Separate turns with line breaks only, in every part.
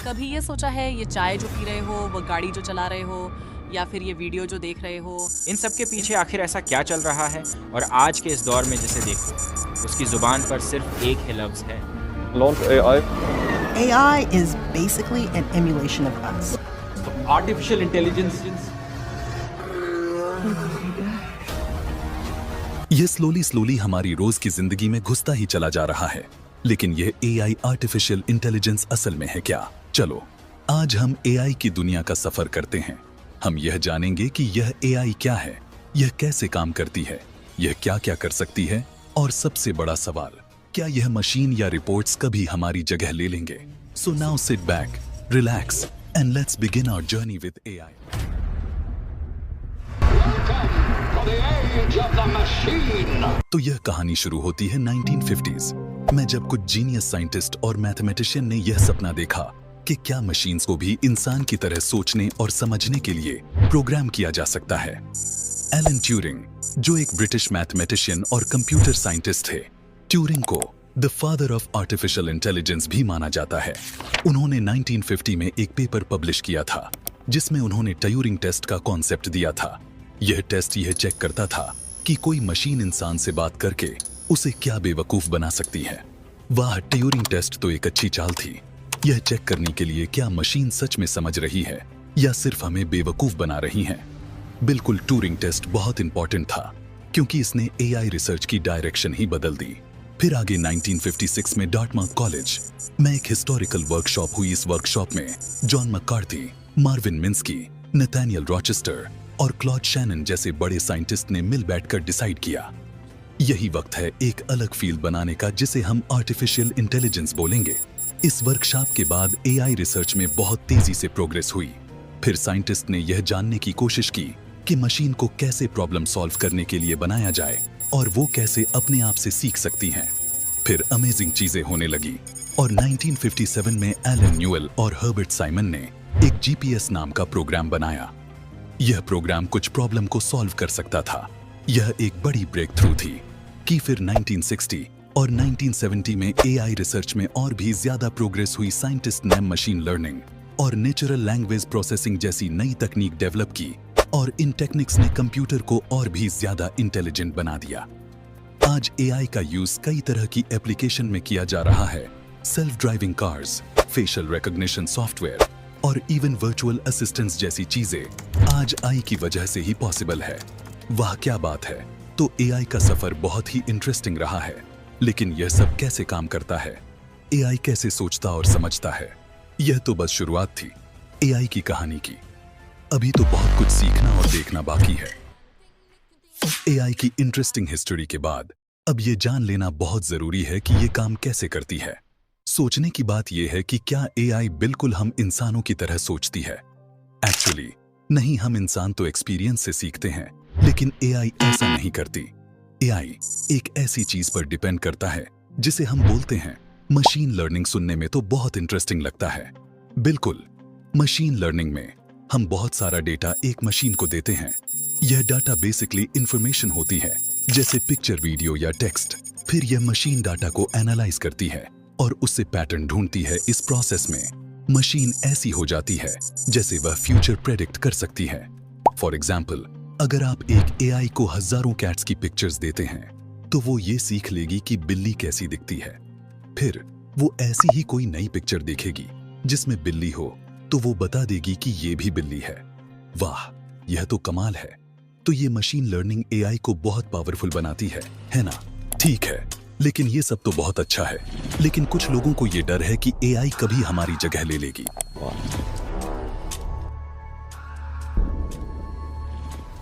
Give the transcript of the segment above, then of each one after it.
कभी ये सोचा है ये चाय जो पी रहे हो, वो गाड़ी जो चला रहे हो या फिर ये वीडियो जो देख रहे हो,
इन सब के पीछे आखिर ऐसा क्या चल रहा है? और आज के इस दौर में जिसे देखो, उसकी जुबान पर सिर्फ एक ही लफ्ज है।
Launch AI.
AI is basically an emulation of us.
Artificial intelligence.
यह स्लोली हमारी रोज की जिंदगी में घुसता ही चला जा रहा है। लेकिन यह AI आर्टिफिशियल इंटेलिजेंस असल में है क्या? चलो आज हम AI की दुनिया का सफर करते हैं। हम यह जानेंगे कि यह AI क्या है, यह कैसे काम करती है, यह क्या क्या कर सकती है, और सबसे बड़ा सवाल, क्या यह मशीन या रिपोर्ट्स कभी हमारी जगह ले लेंगे? So now sit back, relax and let's begin our journey with AI। तो यह कहानी शुरू होती है 1950s में, जब कुछ जीनियस साइंटिस्ट और मैथमेटिशियन ने यह सपना देखा कि क्या मशीन्स को भी इंसान की तरह सोचने और समझने के लिए प्रोग्राम किया जा सकता है। एलन ट्यूरिंग, जो एक ब्रिटिश मैथमेटिशियन और कंप्यूटर साइंटिस्ट थे, ट्यूरिंग को the father of artificial intelligence भी माना जाता है। उन्होंने 1950 में एक पेपर पब्लिश किया था जिसमें उन्होंने ट्यूरिंग टेस्ट का कॉन्सेप्ट दिया था। यह टेस्ट यह चेक करता था कि कोई मशीन इंसान से बात करके उसे क्या बेवकूफ बना सकती है। वाह, ट्यूरिंग टेस्ट तो एक अच्छी चाल थी, यह चेक करने के लिए क्या मशीन सच में समझ रही है या सिर्फ हमें बेवकूफ बना रही है। बिल्कुल, ट्यूरिंग टेस्ट बहुत इंपॉर्टेंट था क्योंकि इसने AI रिसर्च की डायरेक्शन ही बदल दी। फिर आगे 1956 में डार्टमाउथ कॉलेज में एक हिस्टोरिकल वर्कशॉप हुई। इस वर्कशॉप में John McCarthy, Marvin Minsky, Nathaniel Rochester और क्लॉड शैनन जैसे बड़े साइंटिस्ट ने मिल बैठकर डिसाइड किया, यही वक्त है एक अलग फील्ड बनाने का जिसे हम आर्टिफिशियल इंटेलिजेंस बोलेंगे। इस वर्कशॉप के बाद AI रिसर्च में बहुत तेजी से प्रोग्रेस हुई। फिर साइंटिस्ट ने यह जानने की कोशिश की कि मशीन को कैसे प्रॉब्लम सॉल्व करने के लिए बनाया जाए और वो कैसे अपने आप से सीख सकती हैं। फिर अमेजिंग चीजें होने लगी और 1957 में एलन न्यूएल और हर्बर्ट साइमन ने एक GPS नाम का प्रोग्राम बनाया। यह प्रोग्राम कुछ प्रॉब्लम को सॉल्व कर सकता था। यह एक बड़ी ब्रेक थ्रू थी कि फिर 1960 और 1970 में AI रिसर्च में और भी ज्यादा प्रोग्रेस हुई। साइंटिस्ट ने मशीन लर्निंग और नेचुरल लैंग्वेज प्रोसेसिंग जैसी नई तकनीक डेवलप की और इन टेक्निक्स ने कंप्यूटर को और भी ज्यादा इंटेलिजेंट बना दिया। आज AI का यूज कई तरह की एप्लीकेशन में किया जा रहा है। Self driving cars, facial recognition software और इवन वर्चुअल असिस्टेंट्स जैसी चीजें आज AI की वजह से ही पॉसिबल है। वाह, क्या बात है। तो AI का सफर बहुत ही इंटरेस्टिंग रहा है। लेकिन यह सब कैसे काम करता है, AI कैसे सोचता और समझता है, यह तो बस शुरुआत थी AI की कहानी की। अभी तो बहुत कुछ सीखना और देखना बाकी है। AI की इंटरेस्टिंग हिस्ट्री के बाद अब यह जान लेना बहुत जरूरी है कि यह काम कैसे करती है। सोचने की बात यह है कि क्या AI बिल्कुल हम इंसानों की तरह सोचती है? एक्चुअली नहीं, हम इंसान तो एक्सपीरियंस से सीखते हैं, लेकिन AI ऐसा नहीं करती। AI एक ऐसी चीज पर डिपेंड करता है जिसे हम बोलते हैं मशीन लर्निंग। सुनने में तो बहुत इंटरेस्टिंग लगता है। बिल्कुल, मशीन लर्निंग में हम बहुत सारा डेटा एक मशीन को देते हैं। यह डाटा बेसिकली इंफॉर्मेशन होती है, जैसे पिक्चर, वीडियो या टेक्स्ट। फिर यह मशीन डाटा को एनालाइज करती है और उससे पैटर्न ढूंढती है। इस प्रोसेस में मशीन ऐसी हो जाती है जैसे वह फ्यूचर प्रेडिक्ट कर सकती है। फॉर एग्जाम्पल, अगर आप एक AI को हजारों कैट्स की पिक्चर्स देते हैं तो वो ये सीख लेगी कि बिल्ली कैसी दिखती है। फिर वो ऐसी ही कोई नई पिक्चर देखेगी जिसमें बिल्ली हो तो वो बता देगी कि ये भी बिल्ली है। वाह, यह तो कमाल है। तो ये मशीन लर्निंग AI को बहुत पावरफुल बनाती है ना? ठीक है, लेकिन ये सब तो बहुत अच्छा है, लेकिन कुछ लोगों को ये डर है कि AI कभी हमारी जगह ले लेगी।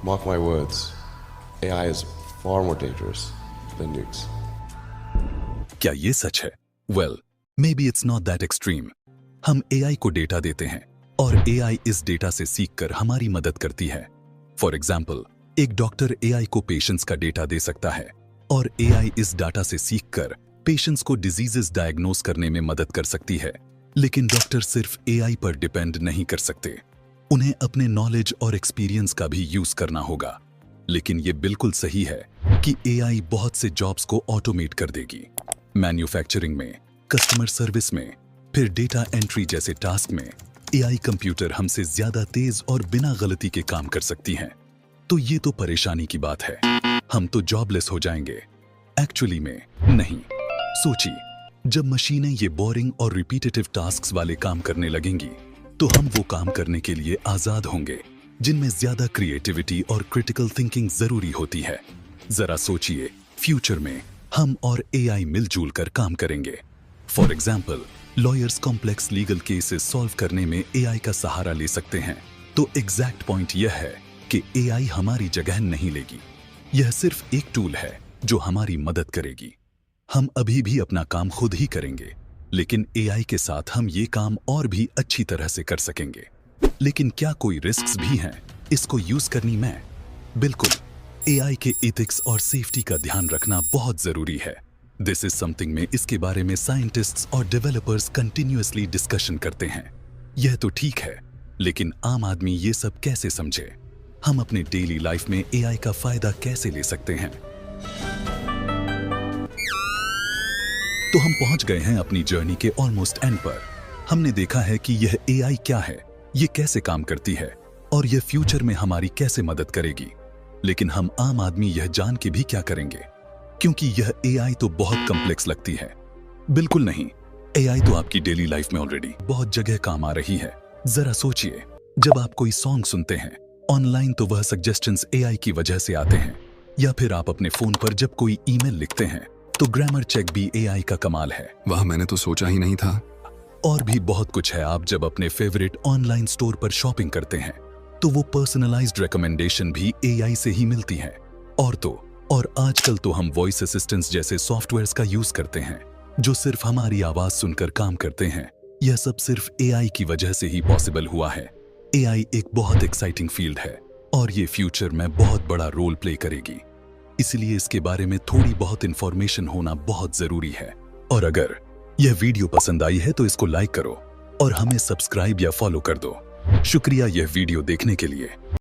Mark my words, AI is far more dangerous than nukes.
क्या ये सच है? Well, maybe it's not that extreme. हम AI को डेटा देते हैं और AI इस डेटा से सीखकर हमारी मदद करती है। फॉर एग्जाम्पल, एक डॉक्टर AI को पेशेंट्स का डेटा दे सकता है और AI इस डाटा से सीखकर पेशेंट्स को डिजीजेस डायग्नोस करने में मदद कर सकती है। लेकिन डॉक्टर सिर्फ AI पर डिपेंड नहीं कर सकते, उन्हें अपने नॉलेज और एक्सपीरियंस का भी यूज करना होगा। लेकिन ये बिल्कुल सही है कि AI बहुत से जॉब्स को ऑटोमेट कर देगी। मैन्युफैक्चरिंग में, कस्टमर सर्विस में, फिर डेटा एंट्री जैसे टास्क में एआई कंप्यूटर हमसे ज्यादा तेज और बिना गलती के काम कर सकती हैं। तो ये तो परेशानी की बात है, हम तो जॉबलेस हो जाएंगे। एक्चुअली में नहीं। सोचिए, जब मशीनें ये बोरिंग और रिपीटेटिव टास्क्स वाले काम करने लगेंगी तो हम वो काम करने के लिए आजाद होंगे जिनमें ज्यादा क्रिएटिविटी और क्रिटिकल थिंकिंग जरूरी होती है। जरा सोचिए, फ्यूचर में हम और एआई मिलजुल कर काम करेंगे। For example, lawyers complex legal cases solve करने में एआई का सहारा ले सकते हैं। तो एग्जैक्ट पॉइंट यह है कि एआई हमारी जगह नहीं लेगी। यह सिर्फ एक टूल है जो हमारी मदद करेगी। हम अभी भी अपना काम खुद ही करेंगे, लेकिन एआई के साथ हम ये काम और भी अच्छी तरह से कर सकेंगे। लेकिन क्या कोई रिस्क्स भी हैं इसको यूज करनी में? बिल्कुल, एआई के एथिक्स और सेफ्टी का ध्यान रखना बहुत जरूरी है। दिस इज समथिंग में इसके बारे में साइंटिस्ट्स और डेवलपर्स कंटिन्यूअसली डिस्कशन करते हैं। यह तो ठीक है, लेकिन आम आदमी ये सब कैसे समझे? हम अपने डेली लाइफ में एआई का फायदा कैसे ले सकते हैं? तो हम पहुंच गए हैं अपनी जर्नी के ऑलमोस्ट एंड पर। हमने देखा है कि यह एआई क्या है, ये कैसे काम करती है और यह फ्यूचर में हमारी कैसे मदद करेगी। लेकिन हम आम आदमी यह जान के भी क्या करेंगे, क्योंकि यह एआई तो बहुत कॉम्प्लेक्स लगती है। बिल्कुल नहीं, एआई तो आपकी डेली लाइफ में ऑलरेडी बहुत जगह काम आ रही है। जरा सोचिए, जब आप कोई सॉन्ग सुनते हैं ऑनलाइन तो वह सजेशंस एआई की वजह से आते हैं, या फिर आप अपने फोन पर जब कोई ईमेल लिखते हैं तो ग्रामर चेक भी एआई का कमाल है।
वाह, मैंने तो सोचा ही नहीं था।
और भी बहुत कुछ है। आप जब अपने फेवरेट ऑनलाइन स्टोर पर शॉपिंग करते हैं तो वो पर्सनलाइज्ड रिकमेंडेशन भी एआई से ही मिलती हैं। और आजकल तो हम वॉइस असिस्टेंट्स जैसे सॉफ्टवेयर्स का यूज करते हैं जो सिर्फ हमारी आवाज सुनकर काम करते हैं। यह सब सिर्फ एआई की वजह से ही पॉसिबल हुआ है। एआई एक बहुत एक्साइटिंग फील्ड है और ये फ्यूचर में बहुत बड़ा रोल प्ले करेगी। इसलिए इसके बारे में थोड़ी बहुत इंफॉर्मेशन होना बहुत जरूरी है। और अगर यह वीडियो पसंद आई है तो इसको लाइक करो और हमें सब्सक्राइब या फॉलो कर दो। शुक्रिया यह वीडियो देखने के लिए।